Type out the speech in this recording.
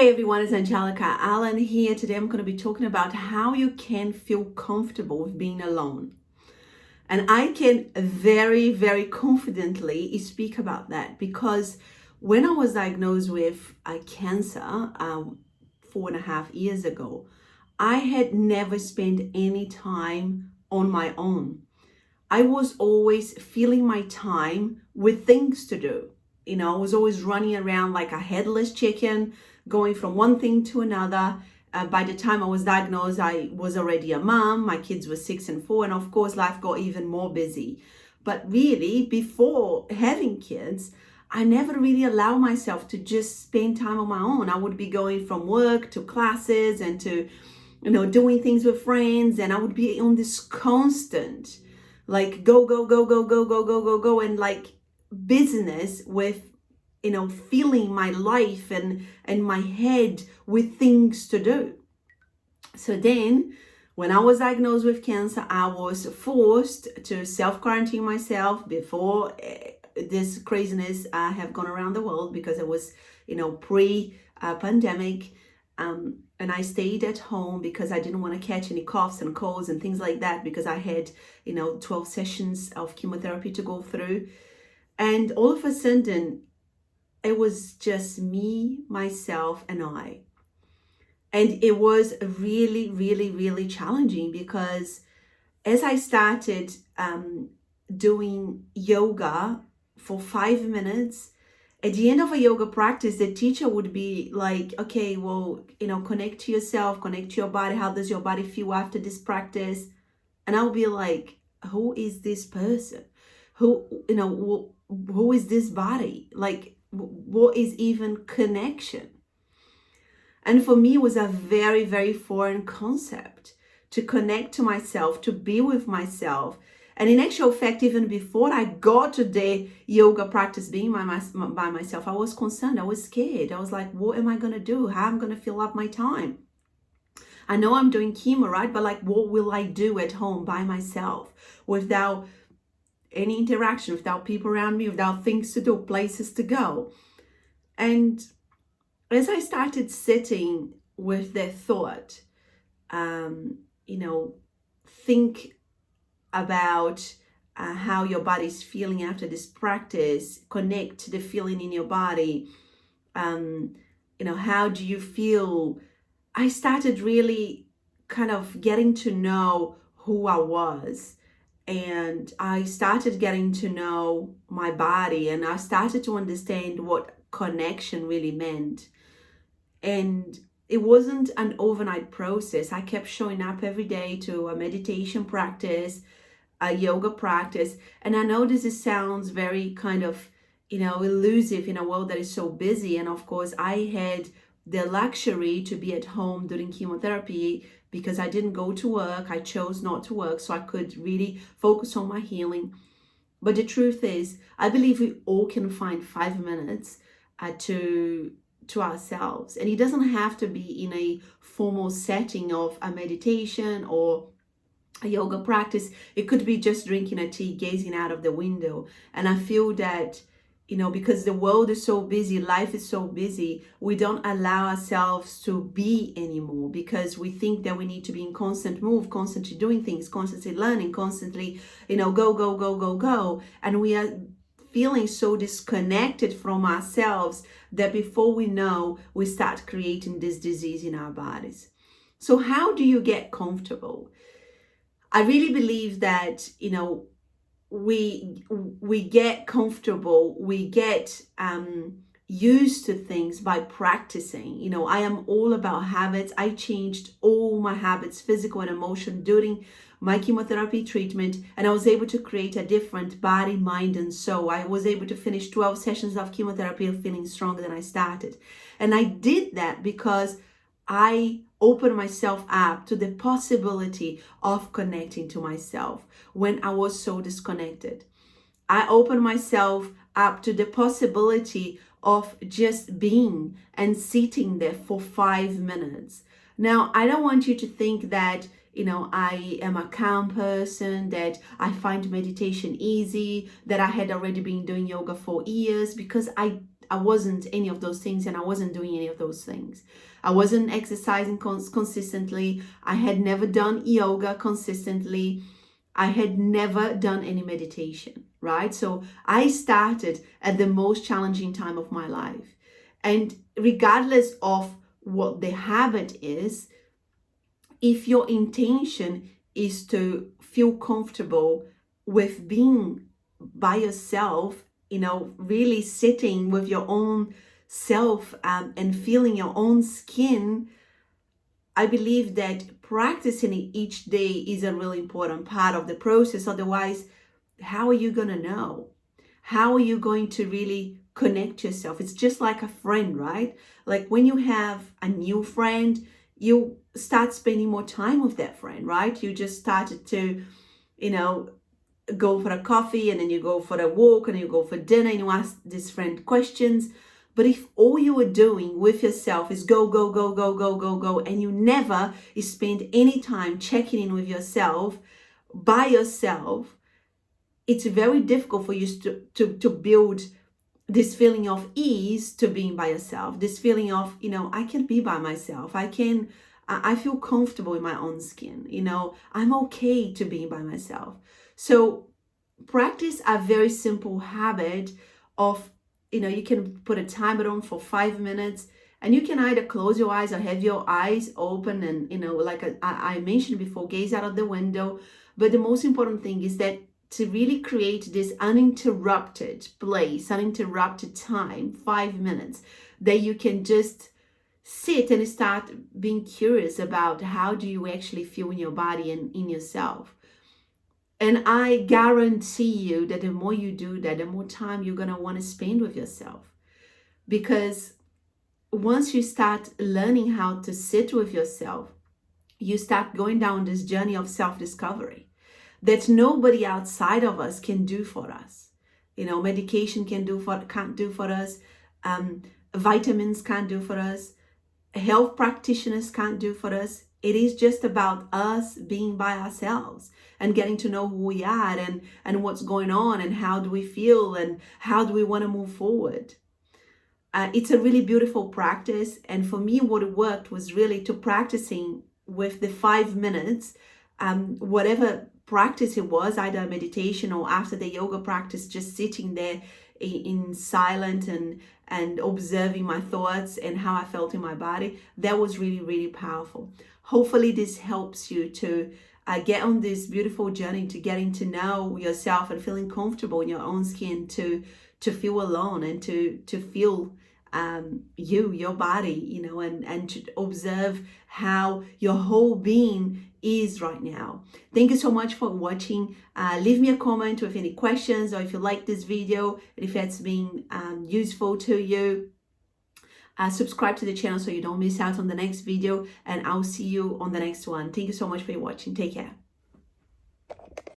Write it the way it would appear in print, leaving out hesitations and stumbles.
Hi everyone, it's 𝗕𝗢𝗢𝗓𝗖𝗓 here. Today I'm going to be talking about how you can feel comfortable with being alone. And I can very confidently speak about that because when I was diagnosed with cancer 4.5 years ago, I had never spent any time on my own. I was always filling my time with things to do. You know, I was always running around like a headless chicken, going from one thing to another. By the time I was diagnosed, I was already a mom. My kids were 6 and 4, and of course, life got even more busy. But really, before having kids, I never really allowed myself to just spend time on my own. I would be going from work to classes and to, doing things with friends, and I would be on this constant, like go, and like business with, filling my life and my head with things to do. So then when I was diagnosed with cancer, I was forced to self-quarantine myself before this craziness have gone around the world, because it was, pre-pandemic. And I stayed at home because I didn't want to catch any coughs and colds and things like that, because I had, 12 sessions of chemotherapy to go through. And all of a sudden, it was just me, myself, and I. And it was really challenging, because as I started doing yoga for 5 minutes, at the end of a yoga practice, the teacher would be like, okay, well, connect to yourself, connect to your body. How does your body feel after this practice? And I'll be like, who is this person? Who is this body? Like, what is even connection? And for me, it was a very foreign concept to connect to myself, to be with myself. And in actual fact, even before I got to the yoga practice being by myself, I was concerned, I was scared. I was like, what am I going to do? How am I going to fill up my time? I know I'm doing chemo, right? But like, what will I do at home by myself without any interaction, without people around me, without things to do, places to go? And as I started sitting with that thought, think about how your body's feeling after this practice, connect to the feeling in your body. How do you feel? I started really kind of getting to know who I was. And I started getting to know my body, and I started to understand what connection really meant. And it wasn't an overnight process. I kept showing up every day to a meditation practice, a yoga practice. And I know this sounds very kind of, elusive in a world that is so busy. And of course, I had the luxury to be at home during chemotherapy because I didn't go to work. I chose not to work, so I could really focus on my healing. But the truth is, I believe we all can find 5 minutes to ourselves. And it doesn't have to be in a formal setting of a meditation or a yoga practice. It could be just drinking a tea, gazing out of the window. And I feel that, because the world is so busy, life is so busy, we don't allow ourselves to be anymore, because we think that we need to be in constant move, constantly doing things, constantly learning, constantly, go. And we are feeling so disconnected from ourselves that before we know, we start creating this disease in our bodies. So how do you get comfortable? I really believe that, we get comfortable, we get used to things by practicing. I am all about habits. I changed all my habits, physical and emotional, during my chemotherapy treatment, and I was able to create a different body, mind, and soul. I was able to finish 12 sessions of chemotherapy feeling stronger than I started. And I did that because I opened myself up to the possibility of connecting to myself when I was so disconnected. I opened myself up to the possibility of just being and sitting there for 5 minutes. Now, I don't want you to think that, I am a calm person, that I find meditation easy, that I had already been doing yoga for years, because I I wasn't any of those things, and I wasn't doing any of those things. I wasn't exercising consistently. I had never done yoga consistently. I had never done any meditation, right? So I started at the most challenging time of my life. And regardless of what the habit is, if your intention is to feel comfortable with being by yourself, really sitting with your own self and feeling your own skin, I believe that practicing it each day is a really important part of the process. Otherwise, how are you going to know? How are you going to really connect yourself? It's just like a friend, right? Like when you have a new friend, you start spending more time with that friend, right? You just started to, go for a coffee, and then you go for a walk, and you go for dinner, and you ask this friend questions. But if all you are doing with yourself is go, go, go, go, go, go, go, and you never spend any time checking in with yourself by yourself, it's very difficult for you to build this feeling of ease to being by yourself, this feeling of, I can be by myself. I feel comfortable in my own skin. I'm okay to be by myself. So practice a very simple habit of, you can put a timer on for 5 minutes, and you can either close your eyes or have your eyes open and, like I mentioned before, gaze out of the window. But the most important thing is that to really create this uninterrupted place, uninterrupted time, 5 minutes, that you can just sit and start being curious about how do you actually feel in your body and in yourself. And I guarantee you that the more you do that, the more time you're going to want to spend with yourself. Because once you start learning how to sit with yourself, you start going down this journey of self-discovery that nobody outside of us can do for us. Medication can't do for us. Vitamins can't do for us. Health practitioners can't do for us. It is just about us being by ourselves and getting to know who we are and what's going on and how do we feel and how do we want to move forward. It's a really beautiful practice. And for me, what worked was really to practicing with the 5 minutes, whatever practice it was, either meditation or after the yoga practice, just sitting there in silence and observing my thoughts and how I felt in my body. That was really, really powerful. Hopefully this helps you to get on this beautiful journey to getting to know yourself and feeling comfortable in your own skin, to feel alone and to feel your body, and to observe how your whole being is right now. Thank you so much for watching. Leave me a comment with any questions, or if you like this video and if it's been useful to you. Subscribe to the channel so you don't miss out on the next video, and I'll see you on the next one. Thank you so much for watching. Take care.